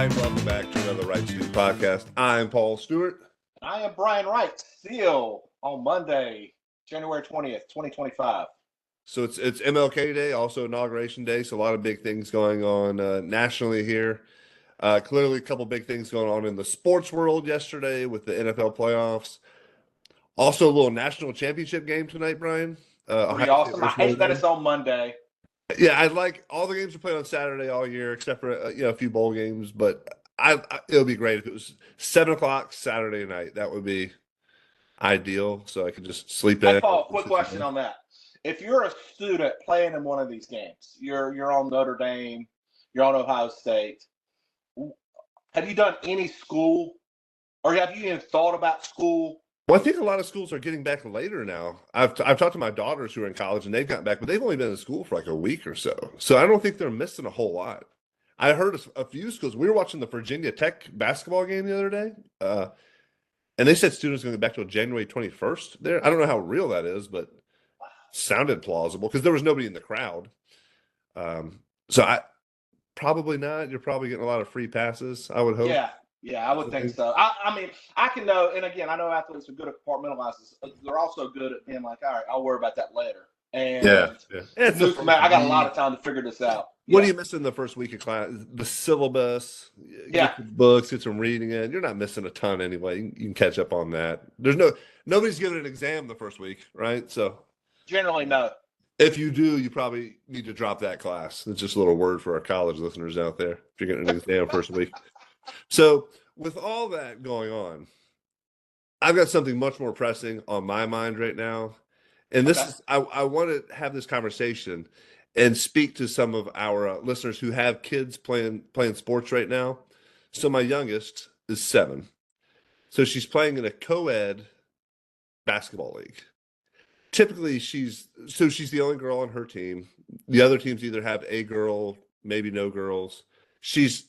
Hi, and welcome back to another Wright Stew podcast. I'm Paul Stewart. I am Brian Wright, still on Monday, January 20th, 2025. So it's MLK Day, also Inauguration Day, so a lot of big things going on nationally here. Clearly, a couple big things going on in the sports world yesterday with the NFL playoffs. Also, a little national championship game tonight, Brian. Pretty Ohio State awesome. I versus hate Notre that Dame. it's on Monday. Yeah, I like all the games are played on Saturday all year, except for a few bowl games. But it would be great if it was 7 o'clock Saturday night. That would be ideal, so I could just sleep Hey, in. Paul, quick question on that. If you're a student playing in one of these games, you're on Notre Dame, you're on Ohio State, have you done any school, or have you even thought about school? Well, I think a lot of schools are getting back later now. I've talked to my daughters who are in college, and they've gotten back, but they've only been in school for like a week or so. So I don't think they're missing a whole lot. I heard a few schools. We were watching the Virginia Tech basketball game the other day, and they said students are going to go back till January 21st there. I don't know how real that is, but sounded plausible because there was nobody in the crowd. So I probably not. You're probably getting a lot of free passes, I would hope. Yeah, I would think so. I mean, I can know, and again, I know athletes are good at compartmentalizing. They're also good at being like, all right, I'll worry about that later. And It's the first I got a week. lot of time to figure this out. What are you missing the first week of class? The syllabus, get the books, get some reading in. You're not missing a ton anyway. You can catch up on that. Nobody's giving an exam the first week, right? So generally, no. If you do, you probably need to drop that class. It's just a little word for our college listeners out there. If you're getting an exam first week. So with all that going on, I've got something much more pressing on my mind right now. And this is, I want to have this conversation and speak to some of our listeners who have kids playing sports right now. So my youngest is 7. So she's playing in a co-ed basketball league. Typically, she's the only girl on her team. The other teams either have a girl, maybe no girls. She's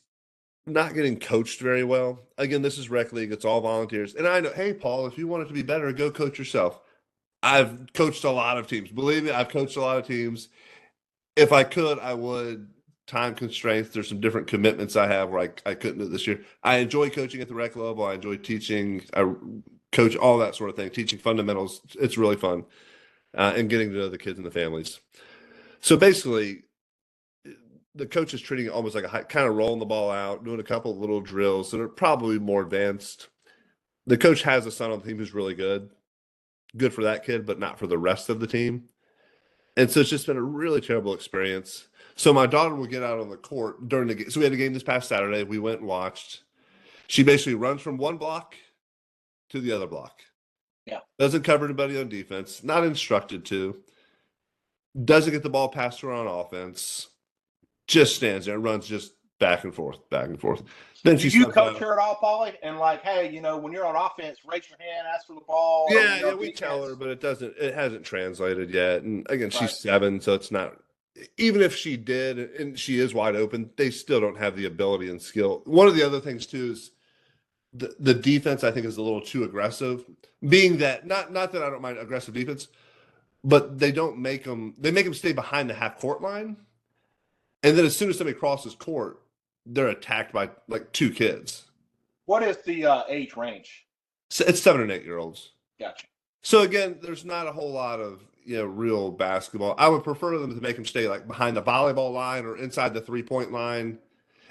not getting coached very well. Again, this is rec league. It's all volunteers. And I know, hey, Paul, if you want it to be better, go coach yourself. I've coached a lot of teams. Believe me, I've coached a lot of teams. If I could, I would. Time constraints. There's some different commitments I have where I couldn't do it this year. I enjoy coaching at the rec level. I enjoy teaching. I coach all that sort of thing, teaching fundamentals. It's really fun. And getting to know the kids and the families. So basically, the coach is treating it almost like a kind of rolling the ball out, doing a couple of little drills that are probably more advanced. The coach has a son on the team who's really good. Good for that kid, but not for the rest of the team. And so it's just been a really terrible experience. So my daughter will get out on the court during the game. So we had a game this past Saturday. We went and watched. She basically runs from one block to the other block. Yeah. Doesn't cover anybody on defense. Not instructed to. Doesn't get the ball passed to her on offense. Just stands there and runs just back and forth, back and forth. Then Do you coach her at all, Paulie? And like, hey, when you're on offense, raise your hand, ask for the ball. Yeah, we tell her, but it hasn't translated yet. And again, she's 7, so it's not. Even if she did, and she is wide open, they still don't have the ability and skill. One of the other things too is the defense. I think is a little too aggressive. Being that not that I don't mind aggressive defense, but they don't make them. They make them stay behind the half court line. And then as soon as somebody crosses court, they're attacked by like 2 kids. What is the age range? So it's 7 and 8 year olds. Gotcha. So again, there's not a whole lot of real basketball. I would prefer them to make them stay like behind the volleyball line or inside the 3-point line,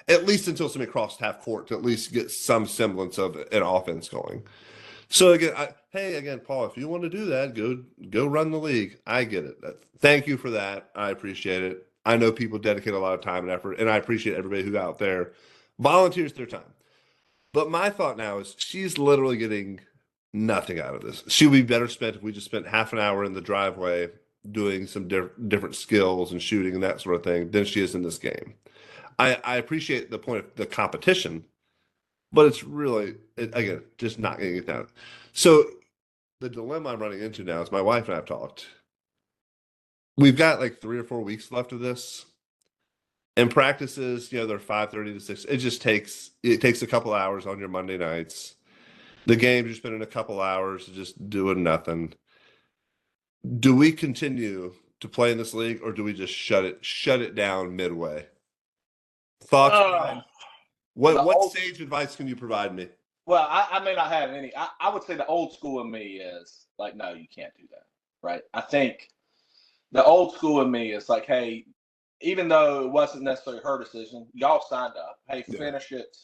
at least until somebody crosses half court to at least get some semblance of an offense going. So again, Paul, if you want to do that, go run the league. I get it. Thank you for that. I appreciate it. I know people dedicate a lot of time and effort, and I appreciate everybody who out there volunteers their time. But my thought now is she's literally getting nothing out of this. She would be better spent if we just spent half an hour in the driveway doing some different skills and shooting and that sort of thing than she is in this game. I appreciate the point of the competition, but it's really, again, just not getting it down. So the dilemma I'm running into now is my wife and I have talked. We've got like 3 or 4 weeks left of this. And practices, they're 5:30 to 6. It takes a couple hours on your Monday nights. The game, you're spending a couple hours just doing nothing. Do we continue to play in this league, or do we just shut it down midway? Thoughts? What sage advice can you provide me? Well, I may not have any. I would say the old school in me is like, no, you can't do that, right? I think the old school in me is like, hey, even though it wasn't necessarily her decision, y'all signed up. Hey, Yeah. finish it.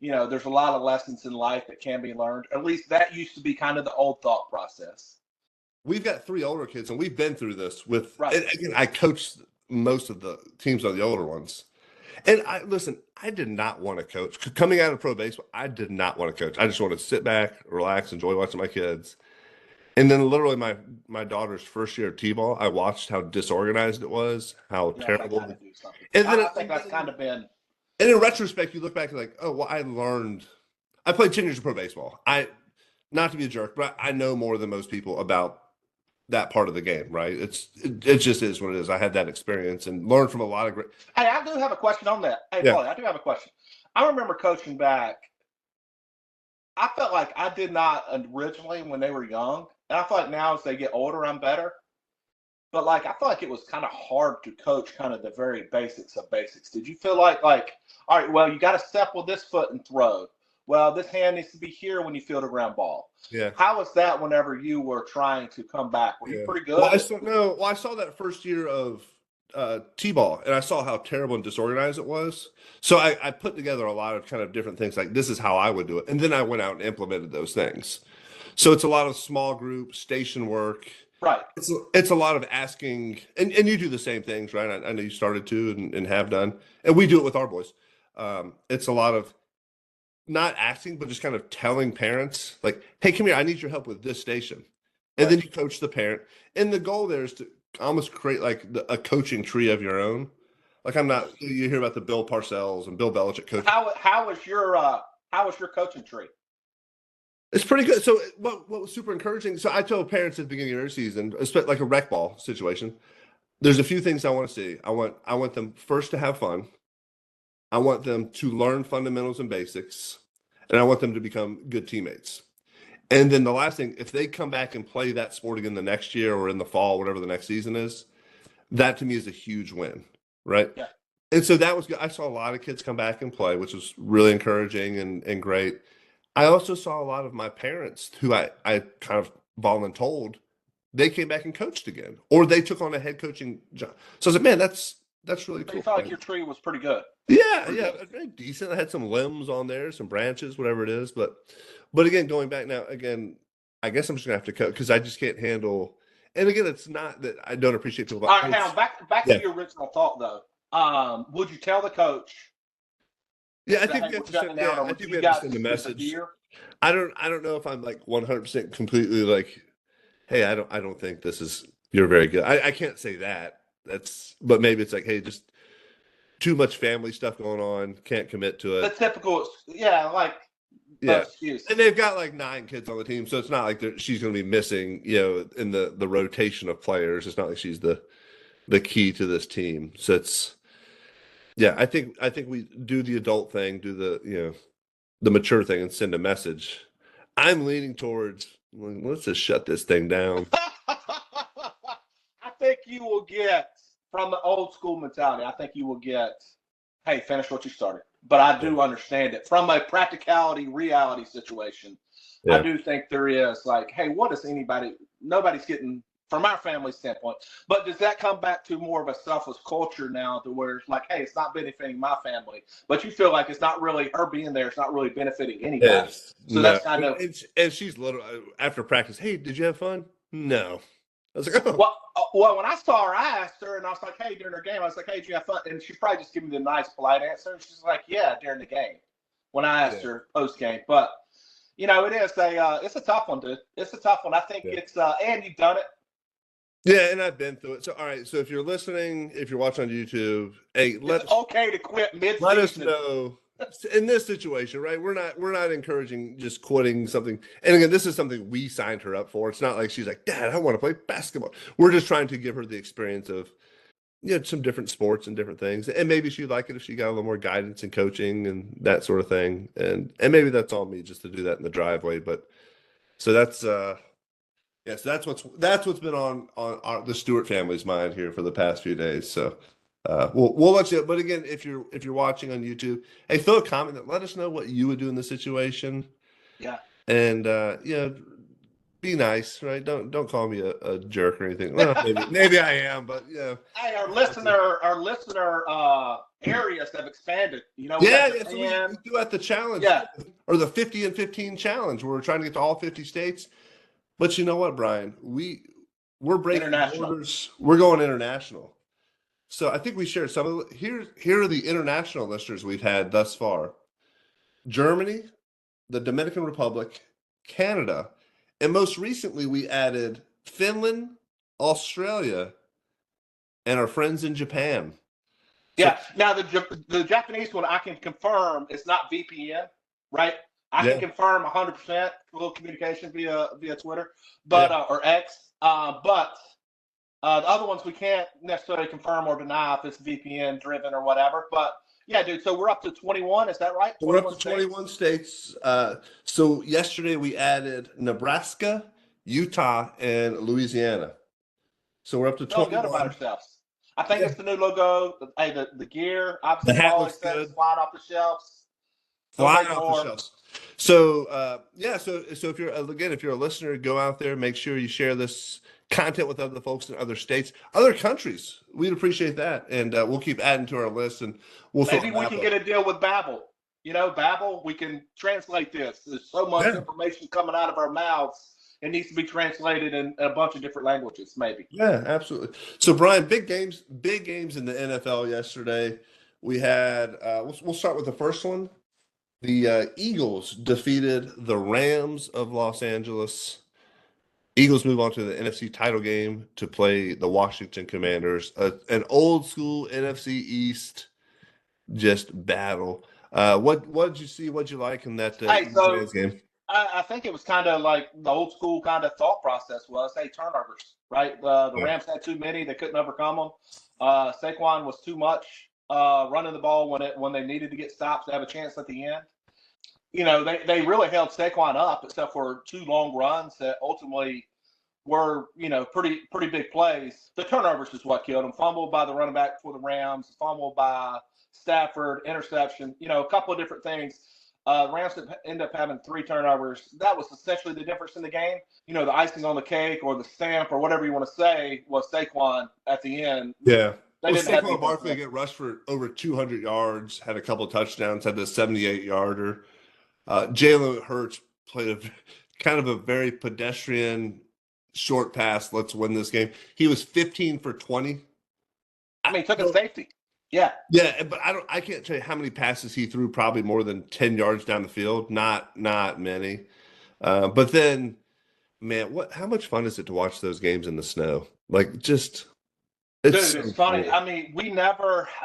There's a lot of lessons in life that can be learned. At least that used to be kind of the old thought process. We've got 3 older kids, and we've been through this with. Right. And again, I coached most of the teams on the older ones, and I did not want to coach coming out of pro baseball. I did not want to coach. I just wanted to sit back, relax, enjoy watching my kids. And then literally my daughter's first year of T-ball, I watched how disorganized it was, how terrible. I do something. And then I think that's kind of been. And in retrospect, you look back and like, oh well, I played 10 years of pro baseball. Not to be a jerk, but I know more than most people about that part of the game, right? It just is what it is. I had that experience and learned from a lot of great. Hey, I do have a question on that. Hey, Yeah. Paulie, I do have a question. I remember coaching back. I felt like I did not originally when they were young, and I feel like now as they get older, I'm better. But like I feel like it was kind of hard to coach kind of the very basics of basics. Did you feel like all right, well, you got to step with this foot and throw. Well, this hand needs to be here when you field a ground ball. Yeah. How was that whenever you were trying to come back? Were you pretty good? Well, I saw that first year of T-ball, and I saw how terrible and disorganized it was. So I put together a lot of kind of different things, like this is how I would do it, and then I went out and implemented those things. So it's a lot of small group station work. Right. It's a lot of asking, and you do the same things, right? I know you started to and have done, and we do it with our boys. It's a lot of not asking, but just kind of telling parents, like, hey, come here, I need your help with this station. And Right. then you coach the parent. And the goal there is to almost create like a coaching tree of your own. Like you hear about the Bill Parcells and Bill Belichick coach. How was your coaching tree? It's pretty good. So what was super encouraging? So I told parents at the beginning of their season, especially like a rec ball situation, there's a few things I want to see. I want them first to have fun. I want them to learn fundamentals and basics, and I want them to become good teammates. And then the last thing, if they come back and play that sport again the next year or in the fall, whatever the next season is, that to me is a huge win, right? Yeah. And so that was good. I saw a lot of kids come back and play, which was really encouraging and great. I also saw a lot of my parents who I kind of voluntold, they came back and coached again, or they took on a head coaching job. So I was like, man, that's really cool. You felt like your tree was pretty good. Yeah, very decent. I had some limbs on there, some branches, whatever it is. But again, going back now, again, I guess I'm just gonna have to cut because I just can't handle. And again, it's not that I don't appreciate people. All right, now back to your original thought though. Would you tell the coach? Yeah, I think we have to send. Yeah, I think we have to send a message. I don't know if I'm like 100% completely like, hey, I don't think you're very good. I can't say that. But maybe it's like, hey, just too much family stuff going on, can't commit to it. The typical, excuse. And they've got like 9 kids on the team, so it's not like she's going to be missing, in the rotation of players. It's not like she's the key to this team. So it's, yeah, I think we do the adult thing, do the mature thing, and send a message. I'm leaning towards, let's just shut this thing down. I think you will get from the old school mentality. I think you will get, hey, finish what you started. But I do understand it from a practicality, reality situation. Yeah. I do think there is like, hey, nobody's getting from our family standpoint. But does that come back to more of a selfless culture now to where it's like, hey, it's not benefiting my family, but you feel like it's not really her being there. It's not really benefiting anybody. Yes. So that's kind of. And she's literally after practice. Hey, did you have fun? No. I was like, oh. Well, when I saw her, I asked her, and I was like, hey, during her game, I was like, hey, did you have fun? And she probably just gave me the nice, polite answer. And she's like, yeah, during the game. When I asked her post game, but it is it's a tough one, dude. It's a tough one. I think it's and you've done it. Yeah, and I've been through it. So, all right. So, if you're listening, if you're watching on YouTube, hey, it's okay to quit mid-season. Let us know in this situation, right? We're not encouraging just quitting something. And again, this is something we signed her up for. It's not like she's like, Dad, I want to play basketball. We're just trying to give her the experience of some different sports and different things, and maybe she'd like it if she got a little more guidance and coaching and that sort of thing. And maybe that's on me just to do that in the driveway. But so that's. Yes, that's what's been on the Stewart family's mind here for the past few days. So we'll let you. But again, if you're watching on YouTube, hey, throw a comment. Let us know what you would do in this situation. Yeah. And be nice, right? Don't call me a jerk or anything. Well, maybe I am, but Hey, our listener areas have expanded. We got So we do at the challenge, Yeah. or the 50 and 15 challenge, where we're trying to get to all 50 states. But you know what, Brian? We're breaking borders. We're going international. So I think we shared some of here are the international listeners we've had thus far: Germany, the Dominican Republic, Canada, and most recently we added Finland, Australia, and our friends in Japan. Yeah. Now the Japanese one I can confirm it's not VPN, right? I can confirm 100% full communication via Twitter, but or X. But the other ones we can't necessarily confirm or deny if it's VPN driven or whatever. But yeah, dude. So we're up to 21. Is that right? We're up to 21 states. So yesterday we added Nebraska, Utah, and Louisiana. So we're up to 21. Feel good about ourselves. I think it's the new logo. Hey, the gear, obviously, the hat looks good. Flying off the shelves. Flying off the shelves. So so if you're a listener, go out there, make sure you share this content with other folks in other states, other countries. We'd appreciate that, and we'll keep adding to our list, and maybe we can get a deal with Babbel. Babbel, we can translate this. There's so much information coming out of our mouths. It needs to be translated in a bunch of different languages, maybe. Yeah, absolutely. So, Brian, big games in the NFL yesterday. We had, we'll start with the first one. The Eagles defeated the Rams of Los Angeles. Eagles move on to the NFC title game to play the Washington Commanders, an old school NFC East just battle. What did you see? What did you like in that Rams game? I think it was kind of like the old school kind of thought process was, hey, turnovers, right? The Rams had too many. They couldn't overcome them. Saquon was too much running the ball when they needed to get stops to have a chance at the end. They really held Saquon up except for two long runs that ultimately were, pretty big plays. The turnovers is what killed him. Fumbled by the running back for the Rams, fumbled by Stafford, interception, a couple of different things. Rams end up having 3 turnovers. That was essentially the difference in the game. The icing on the cake or the stamp or whatever you want to say was Saquon at the end. Yeah. Saquon Barkley get rushed for over 200 yards, had a couple of touchdowns, had the 78-yarder. Jalen Hurts played kind of a very pedestrian short pass. Let's win this game. He was 15 for 20. He took a safety. Yeah. Yeah, but I can't tell you how many passes he threw, probably more than 10 yards down the field. Not many. But then, man, how much fun is it to watch those games in the snow? It's funny. Cool. I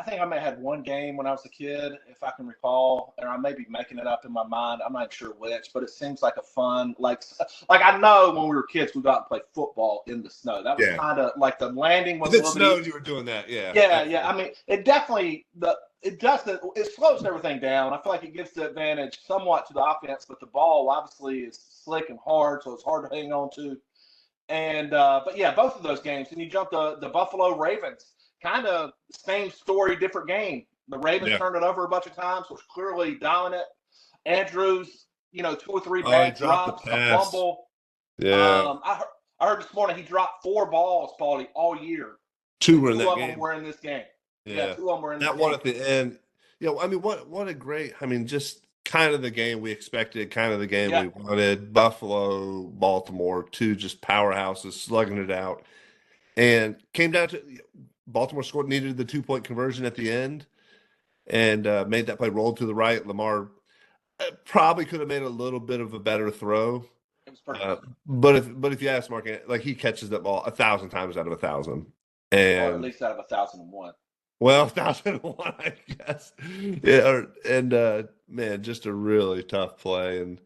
think I may have had one game when I was a kid, if I can recall, or I may be making it up in my mind. I'm not sure which, but it seems like a fun, like I know when we were kids, we got to play football in the snow. That was kind of like the landing was. If it snowed, you were doing that, yeah. Yeah. It definitely it slows everything down. I feel like it gives the advantage somewhat to the offense, but the ball obviously is slick and hard, so it's hard to hang on to. And but yeah, both of those games. And you jump the Buffalo Ravens, kind of same story, different game. The Ravens turned it over a bunch of times, was clearly dominant. Andrews, 2 or 3 bad drops, a fumble. Yeah. I heard this morning he dropped 4 balls, Paulie, all year. 2 were in that game. 2 of them were in this game. Yeah, 2 of them were in this game. That one at the end. What a great, just kind of the game we expected, kind of the game we wanted. Buffalo, Baltimore, 2 just powerhouses slugging it out. And came down to Baltimore needed the 2-point conversion at the end and made that play, rolled to the right. Lamar probably could have made a little bit of a better throw. It was perfect. But if you ask Mark, he catches that ball 1,000 times out of 1,000. And or at least out of 1,001. Well, 1,001, I guess. Yeah, man, just a really tough play. And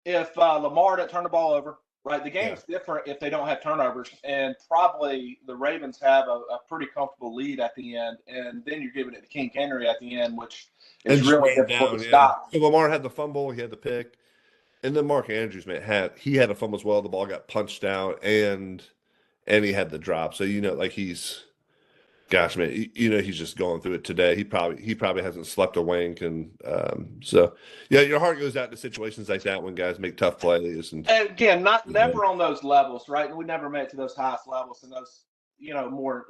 if Lamar didn't turn the ball over, right, the game's different if they don't have turnovers. And probably the Ravens have a pretty comfortable lead at the end. And then you're giving it to King Henry at the end, which is really difficult to stop. So Lamar had the fumble, he had the pick. And then Mark Andrews, man, had a fumble as well. The ball got punched out, and he had the drop. So he's Gosh, man, he's just going through it today. He probably hasn't slept a wink, and so yeah, your heart goes out to situations like that when guys make tough plays, and And again, not you know, never on those levels, right? And we never made it to those highest levels and those, more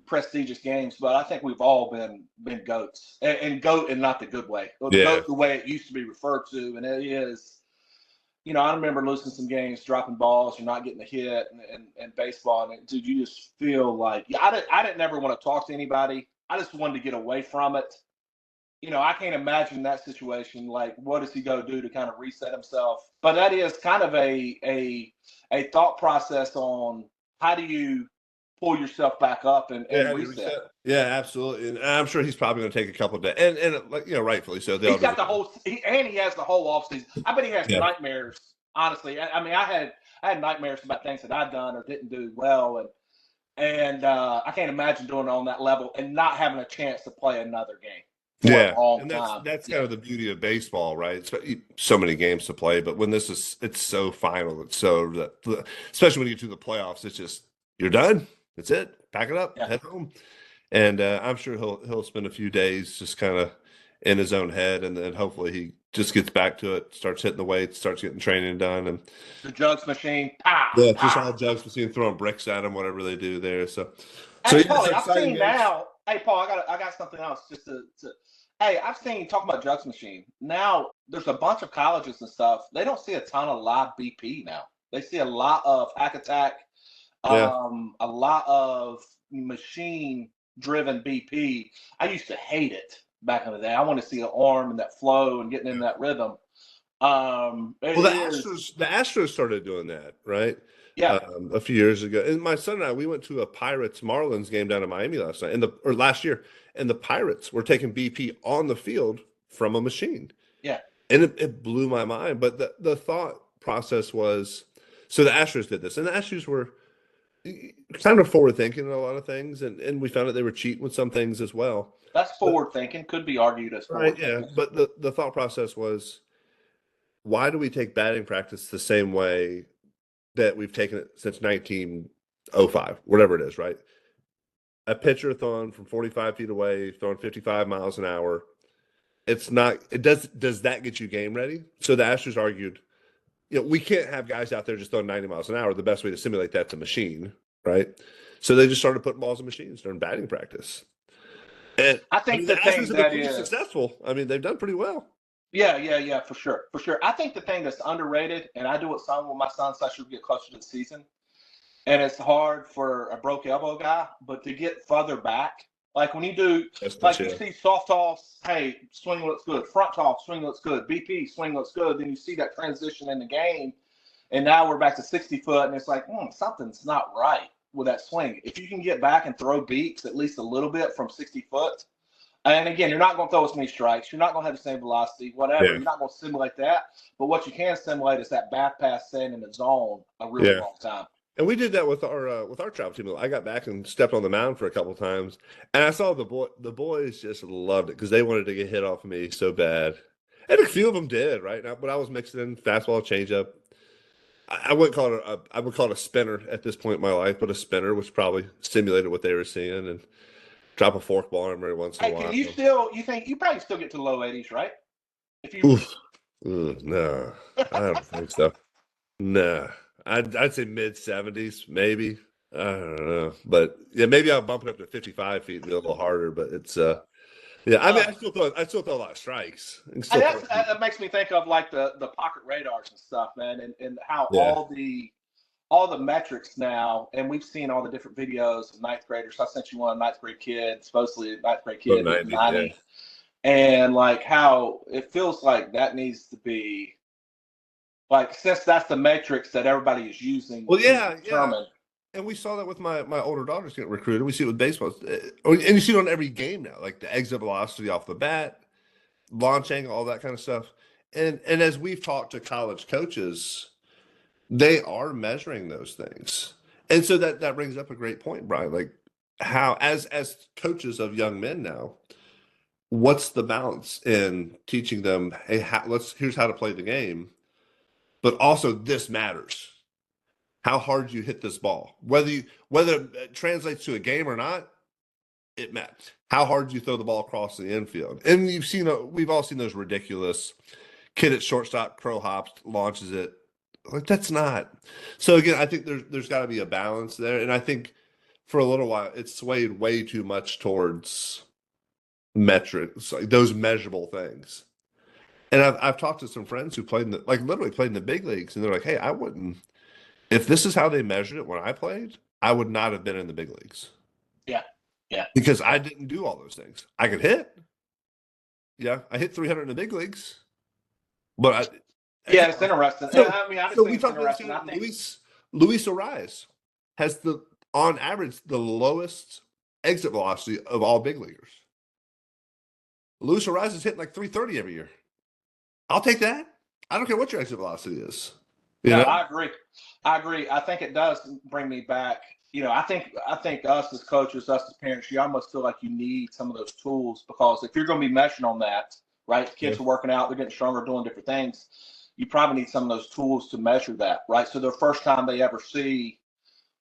prestigious games. But I think we've all been goats, and goat and not the good way. yeah, Goat the way it used to be referred to, and it is. I remember losing some games, dropping balls, or not getting a hit, and baseball. And dude, you just feel like I didn't never want to talk to anybody. I just wanted to get away from it. I can't imagine that situation. Like, what does he go do to kind of reset himself? But that is kind of a thought process on how do you pull yourself back up yeah, and how do you reset. reset? Yeah, absolutely, and I'm sure he's probably going to take a couple of days, and like rightfully so. They all He's got deserve the it. whole, and he has the whole offseason. I bet he has Yeah, nightmares. Honestly, I mean, I had nightmares about things that I'd done or didn't do well, and I can't imagine doing it on that level and not having a chance to play another game for a yeah, long and that's time. that's Yeah, kind of the beauty of baseball, right? It's so many games to play, but when it's so final, it's so especially when you get to the playoffs, it's just you're done. That's it. Pack it up, yeah. head home. And I'm sure he'll spend a few days just kind of in his own head, and then hopefully he just gets back to it, starts hitting the weights, starts getting training done, and The jugs machine, pow, yeah, just pow. all jugs machine throwing bricks at him, whatever they do there. So Hey, yeah, it's Paulie, I've exciting seen games. now. Hey, Paul, I got something else just to. Hey, I've seen talking about jugs machine. Now there's a bunch of colleges and stuff. They don't see a ton of live BP now. They see a lot of hack attack, Yeah, a lot of machine driven BP. I used to hate it back in the day. I want to see an arm and that flow and getting in yeah. that rhythm. It Well, the is, Astros started doing that, right? yeah, A few years ago, and my son and I we went to a Pirates Marlins game down in Miami last night, or last year, and the Pirates were taking BP on the field from a machine. yeah. And it blew my mind. But the thought process was, so the Astros did this, and the Astros were kind of forward thinking in a lot of things, and we found out they were cheating with some things as well. That's But forward thinking. Could be argued as right, forward yeah. thinking. But the thought process was, why do we take batting practice the same way that we've taken it since 1905, whatever it is, right? A pitcher throwing from 45 feet away, throwing 55 miles an hour. It's not. It does that get you game ready? So the Astros argued, we can't have guys out there just throwing 90 miles an hour. The best way to simulate that's a machine, right? So they just started putting balls in machines during batting practice. And I I think mean, the the Astros thing have been that pretty is, successful. I mean, they've done pretty well. yeah, for sure, for sure. I think the thing that's underrated, and I do it some with my son, so I should get closer to the season. And it's hard for a broke elbow guy, but to get further back, like when you do, That's the like you chill. see soft toss, hey, swing looks good. Front toss, swing looks good. BP, swing looks good. Then you see that transition in the game, and now we're back to 60 foot, and it's like, something's not right with that swing. If you can get back and throw beats at least a little bit from 60 foot, and again, you're not going to throw as many strikes. You're not going to have the same velocity, whatever. Yeah, You're not going to simulate that. But what you can simulate is that back pass staying in the zone a really yeah. long time. And we did that with our travel team. I got back and stepped on the mound for a couple times, and I saw the boys just loved it because they wanted to get hit off of me so bad, and a few of them did. Right now, but I was mixing in fastball, changeup. I wouldn't call it I would call it a spinner at this point in my life, but a spinner was probably simulated what they were seeing, and drop a forkball every once in a Hey, can while. you still? You think you probably still get to the low 80s, right? If you, Oof. No, I don't think so. No, I'd say mid 70s, maybe. I don't know, but yeah, maybe I'll bump it up to 55 feet and be a little harder. But it's yeah. I mean, uh, I still throw a lot of strikes. I can hey, still throw. that makes me think of like the pocket radars and stuff, man, and how Yeah, all the metrics now, and we've seen all the different videos of ninth graders. I sent you one, ninth grade kid, supposedly a ninth grade low kid hitting 90s. Yeah, 90, and like how it feels like that needs to be like since that's the metrics that everybody is using well, to yeah, yeah. determine. And we saw that with my older daughters getting recruited. We see it with baseball, and you see it on every game now, like the exit velocity off the bat, launch angle, all that kind of stuff. And as we've talked to college coaches, they are measuring those things. And so that brings up a great point, Brian. Like how as coaches of young men now, what's the balance in teaching them, hey, here's how to play the game, but also this matters. How hard you hit this ball, whether it translates to a game or not, it matters. How hard you throw the ball across the infield. And we've all seen those ridiculous kid at shortstop, crow hops, launches it. Like, that's not. So again, I think there's got to be a balance there. And I think for a little while, it's swayed way too much towards metrics, like those measurable things. And I've talked to some friends who literally played in the big leagues, and they're like, "Hey, I wouldn't. If this is how they measured it when I played, I would not have been in the big leagues." Yeah, yeah. Because I didn't do all those things. I could hit. Yeah, I hit 300 in the big leagues, but yeah, it's interesting. So, I mean, I just so think we it's talked about interesting. I think Luis Ariz has on average the lowest exit velocity of all big leaguers. Luis Ariz is hitting like 330 every year. I'll take that. I don't care what your exit velocity is. No, I agree. I think it does bring me back. I think us as coaches, us as parents, you almost feel like you need some of those tools, because if you're going to be meshing on that, right? The kids are working out, they're getting stronger, doing different things. You probably need some of those tools to measure that, right? So the first time they ever see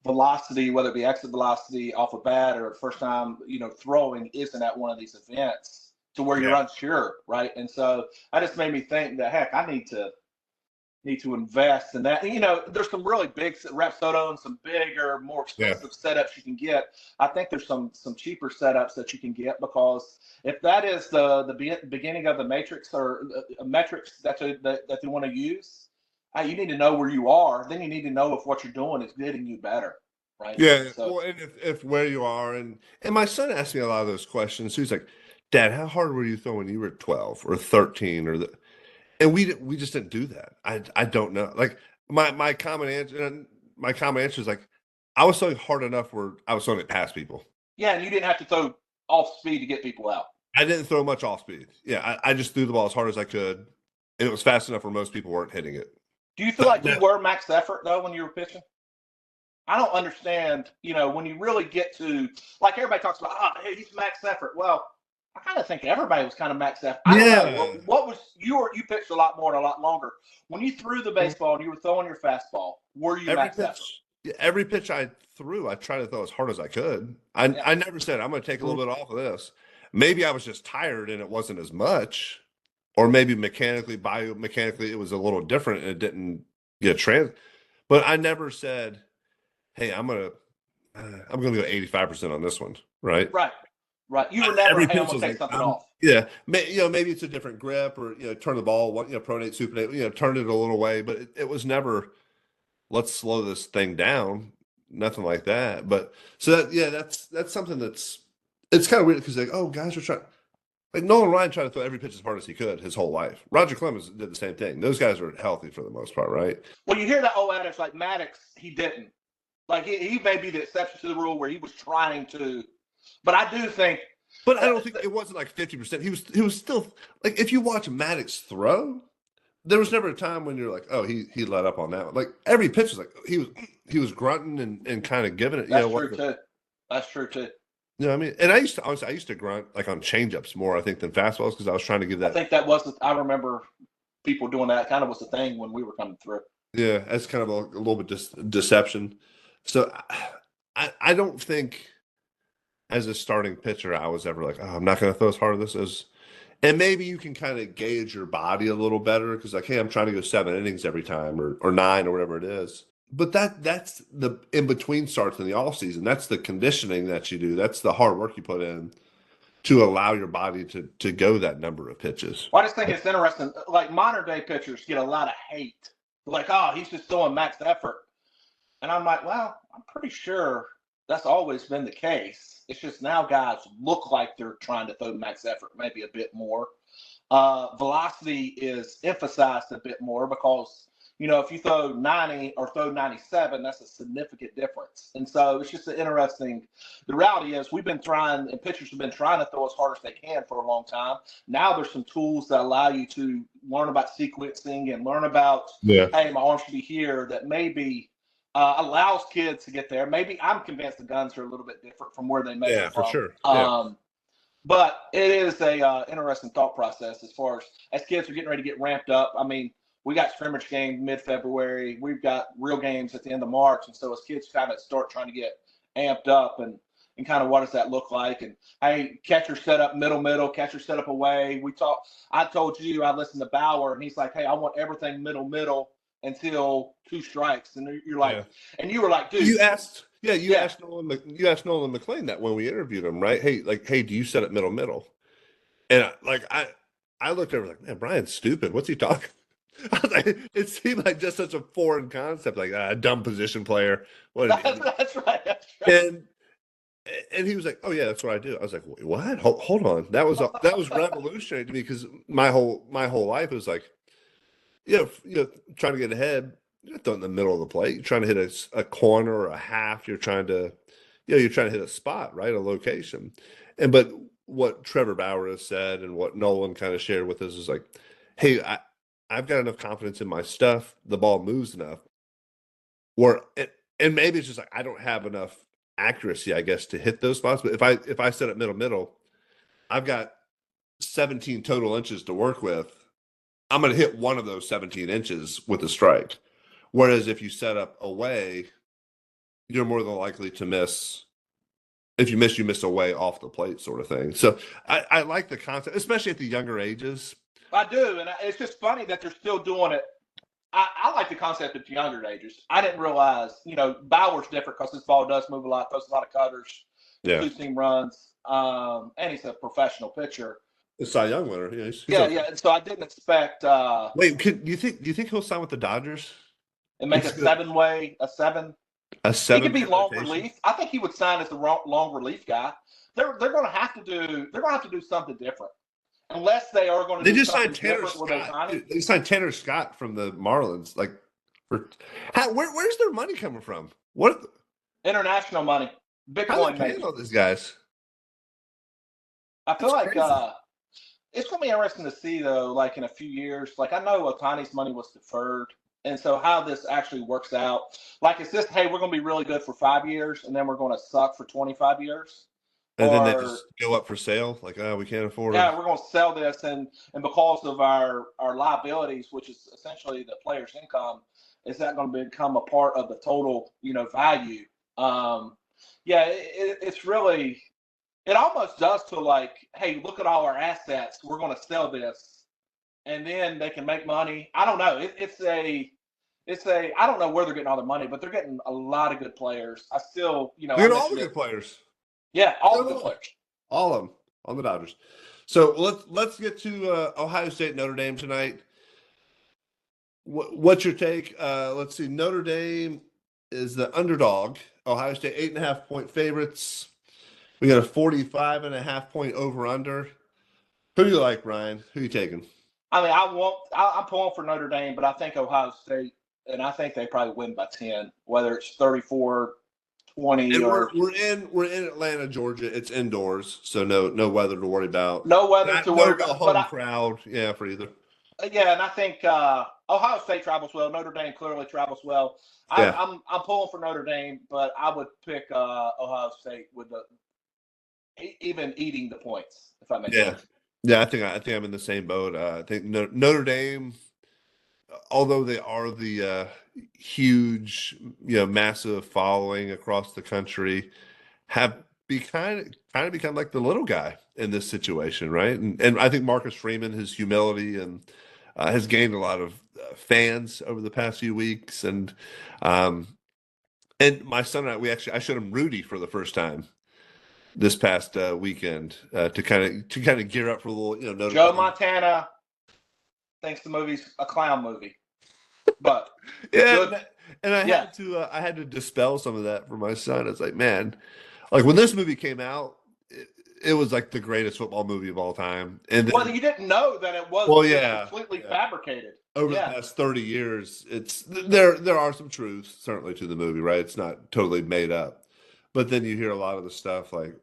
velocity, whether it be exit velocity off a bat, or the first time, throwing, isn't at one of these events to where you're unsure, right? And so that just made me think that, heck, I need to invest in that. There's some really big Rapsodo and some bigger, more expensive setups you can get. I think there's some cheaper setups that you can get, because if that is the beginning of the matrix, or metrics that they want to use, you need to know where you are. Then you need to know if what you're doing is getting you better, right? Yeah. So, Well, and if where you are, and my son asked me a lot of those questions. He's like, "Dad, how hard were you throwing when you were 12 or 13 or the?" And we just didn't do that. I don't know. Like my common answer is like, I was throwing hard enough where I was throwing it past people. yeah, and you didn't have to throw off speed to get people out. I didn't throw much off speed. Yeah, I just threw the ball as hard as I could, and it was fast enough where most people weren't hitting it. Do you feel like you were max effort though when you were pitching? I don't understand, when you really get to, like, everybody talks about, hey, he's max effort. Well, I kind of think everybody was kind of max effort. I don't know. What was you pitched a lot more and a lot longer. When you threw the baseball and you were throwing your fastball, were you max effort? Every pitch I threw, I tried to throw as hard as I could. I never said, I'm going to take a little bit off of this. Maybe I was just tired and it wasn't as much, or maybe biomechanically, it was a little different and it didn't get but I never said, hey, I'm going to go 85% on this one. Right. You were never able to take something off. Yeah. Maybe it's a different grip, or, turn the ball, pronate, supinate, turn it a little way, but it was never, let's slow this thing down. Nothing like that. But so that's something it's kind of weird, because like, oh, guys are trying, like Nolan Ryan tried to throw every pitch as hard as he could his whole life. Roger Clemens did the same thing. Those guys are healthy for the most part, right? Well, you hear that old adage, like Maddox, he didn't. Like he may be the exception to the rule where he was trying to, but I do think. But I don't think it wasn't like 50%. He was still, like, if you watch Maddox throw, there was never a time when you're like, oh, he let up on that one. Like, every pitch was like he was grunting and kind of giving it. That's true too. That's true too. You know what I mean? And I used to grunt like on changeups more, I think, than fastballs, because I was trying to give that. I think that was I remember people doing that. Kind of was the thing when we were coming through. Yeah, that's kind of a little bit deception. So I don't think as a starting pitcher I was ever like, oh, I'm not going to throw as hard as this as. And maybe you can kind of gauge your body a little better, because like, hey, I'm trying to go 7 innings every time, or 9 or whatever it is. But that's the in between starts in the off season. That's the conditioning that you do. That's the hard work you put in to allow your body to go that number of pitches. Well, I just think it's interesting. Like, modern day pitchers get a lot of hate. Like, oh, he's just throwing max effort. And I'm like, well, I'm pretty sure that's always been the case. It's just now guys look like they're trying to throw max effort maybe a bit more. Velocity is emphasized a bit more, because, if you throw 90 or throw 97, that's a significant difference. And so it's just the reality is we've been trying, and pitchers have been trying to throw as hard as they can for a long time. Now there's some tools that allow you to learn about sequencing and learn about, hey, my arm should be here, that maybe allows kids to get there. Maybe I'm convinced the guns are a little bit different from where they measure from. For sure. But it is a interesting thought process as far as kids are getting ready to get ramped up. I mean, we got scrimmage games mid-February. We've got real games at the end of March. And so as kids kind of start trying to get amped up, and and kind of what does that look like? And hey, catcher set up middle, catcher set up away. I told you I listened to Bauer, and he's like, hey, I want everything middle until 2 strikes. And you're like, Yeah. and you were like, dude, You asked Nolan McLean that when we interviewed him, right? Hey, do you set up middle? And I looked over like, man, Brian's stupid. What's he talking? I was like, it seemed like just such a foreign concept, like a dumb position player. that's right. And he was like, "Oh yeah, that's what I do." I was like, "Wait, what? Hold on." That was revolutionary to me because my whole life was like, trying to get ahead, you're not throwing in the middle of the plate. You're trying to hit a corner or a half. You're trying to hit a spot, right, a location. But what Trevor Bauer has said and what Nolan kind of shared with us is like, "Hey, I've got enough confidence in my stuff. The ball moves enough, and maybe it's just like I don't have enough accuracy, I guess, to hit those spots. But if I set it middle, I've got 17 total inches to work with. I'm going to hit one of those 17 inches with a strike. Whereas if you set up away, you're more than likely to miss. If you miss away off the plate, sort of thing. So I like the concept, especially at the younger ages. I do, and it's just funny that they're still doing it. I like the concept at younger ages. I didn't realize, Bauer's different because his ball does move a lot, throws a lot of cutters, 2-seam runs, and he's a professional pitcher. The Cy Young winner. Yeah, he's okay. And so I didn't expect. Wait, do you think he'll sign with the Dodgers and make a 7-way, a 7? A 7? He could be long relief. I think he would sign as the long relief guy. They're going to have to do something different. Unless they are going to they just signed Tanner Scott. They signed Tanner Scott from the Marlins. Like, where's their money coming from? What international money? Bitcoin. How are they paying all these guys? I feel like it's going to be interesting to see though. Like in a few years, like I know Otani's money was deferred, and so how this actually works out. Like, is this, hey, we're going to be really good for 5 years, and then we're going to suck for 25 years? And then they just go up for sale, like, we can't afford it. Yeah, we're going to sell this, and because of our liabilities, which is essentially the player's income, is that going to become a part of the total, value? It's really, it almost does to like, hey, look at all our assets. We're going to sell this, and then they can make money. I don't know. It's a. I don't know where they're getting all their money, but they're getting a lot of good players. I still, they're getting all the good players. Yeah, all the players. All of them on the Dodgers. So let's get to Ohio State, Notre Dame tonight. What's your take? Let's see. Notre Dame is the underdog. Ohio State 8.5-point favorites. We got a 45.5-point over/under. Who do you like, Ryan? Who are you taking? I mean, I'm pulling for Notre Dame, but I think Ohio State, and I think they probably win by 10, whether it's 34-20. And we're in Atlanta, Georgia. It's indoors, so no weather to worry about. No weather to worry about. Home crowd, for either. Yeah, and I think Ohio State travels well. Notre Dame clearly travels well. I'm pulling for Notre Dame, but I would pick Ohio State with even eating the points, if I may. Sense. Yeah, I think I'm in the same boat. I think Notre Dame, although they are the huge, massive following across the country, have kind of become like the little guy in this situation, right? And I think Marcus Freeman, his humility and has gained a lot of fans over the past few weeks, and my son and I showed him Rudy for the first time this past weekend to kind of gear up for a little, Notre Joe Dame. Montana thinks the movie's a clown movie, but and I had to dispel some of that for my son. It's like, man, like when this movie came out, it was like the greatest football movie of all time. And then, you didn't know that it was completely fabricated. Over the past 30 years, there are some truths certainly to the movie, right? It's not totally made up. But then you hear a lot of the stuff like,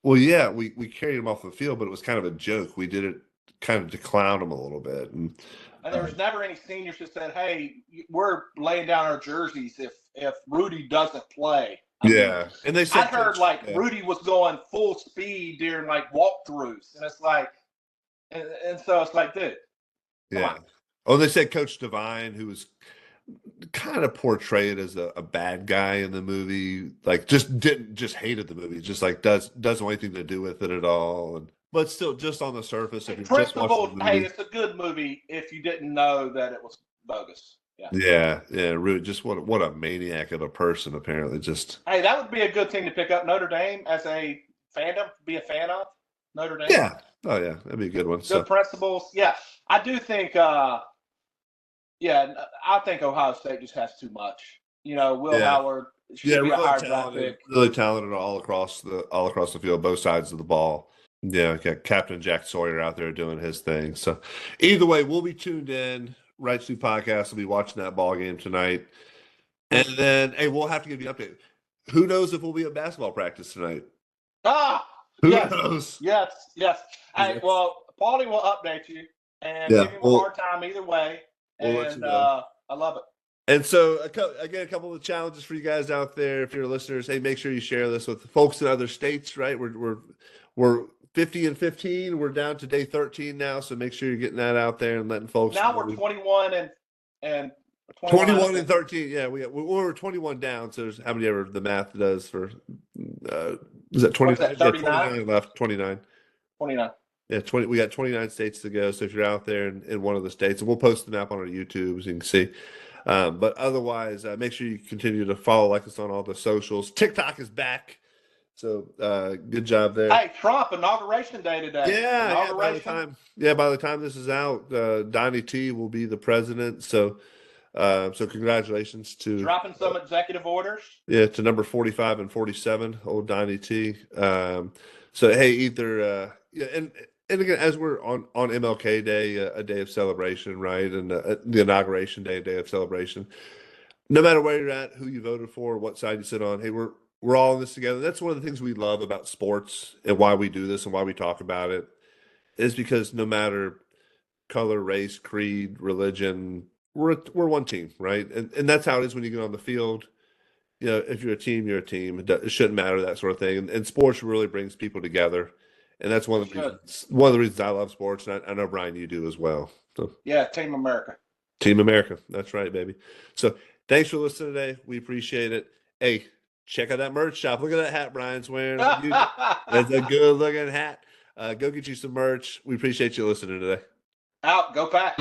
well, yeah, we carried him off the field, but it was kind of a joke. We did it kind of to clown him a little bit. And there was never any seniors that said, hey, we're laying down our jerseys if Rudy doesn't play. And they said, I heard Rudy was going full speed during like walkthroughs. And it's like, and so it's like, dude. Yeah. Oh, they said Coach Devine, who was kind of portray it as a bad guy in the movie. Like just hated the movie, just like doesn't want anything to do with it at all. And but still, just on the surface, if In you're just watching principle, the hey, movie, it's a good movie if you didn't know that it was bogus. Yeah. yeah, really, just what a maniac of a person. Apparently, just Hey, that would be a good thing to pick up Notre Dame as a fandom, be a fan of Notre Dame. yeah, oh yeah, that'd be a good one. Good So principles. Yeah, I do think. Yeah, I think Ohio State just has too much. Will yeah, Howard should be a higher draft pick. really talented all across the field, both sides of the ball. Yeah, got Captain Jack Sawyer out there doing his thing. So either way, we'll be tuned in. Wright Stew podcast will be watching that ball game tonight. And then, hey, we'll have to give you an update. Who knows if we'll be at basketball practice tonight? Who Yes, knows? yes. Hey, Yes. well, Paulie will update you and Yeah, give him a hard time either way. we'll let you And know. I love it. And so, again, a couple of challenges for you guys out there. If you're listeners, hey, make sure you share this with folks in other states. Right, we're 50 and 15. We're down to day 13 now, so make sure you're getting that out there and letting folks. Now know. we're 21 and 21 and 13. Yeah, we were 21 down. So there's how many ever the math does for. Is that 29? What's that, 39? 29 left. 29. 29. Yeah, 20. We got 29 states to go. So if you're out there in one of the states, and we'll post the map on our YouTube so you can see. But otherwise, make sure you continue to follow, like us on all the socials. TikTok is back. So good job there. Hey, Trump, Inauguration Day today. Yeah, by the time this is out, Donnie T will be the president. So congratulations to dropping some executive orders. Yeah, to number 45 and 47, old Donnie T. So hey, either and again, as we're on MLK Day, a day of celebration, right, and the inauguration day, a day of celebration. No matter where you're at, who you voted for, what side you sit on, hey, we're all in this together. That's one of the things we love about sports and why we do this and why we talk about it, is because no matter color, race, creed, religion, we're one team, right? And that's how it is when you get on the field. If you're a team, you're a team. It shouldn't matter, that sort of thing. And sports really brings people together. And that's one of the reasons I love sports. And I know, Brian, you do as well. So yeah, Team America. Team America. That's right, baby. So thanks for listening today. We appreciate it. Hey, check out that merch shop. Look at that hat Brian's wearing. That's a good looking hat. Go get you some merch. We appreciate you listening today. Out. Go Pack.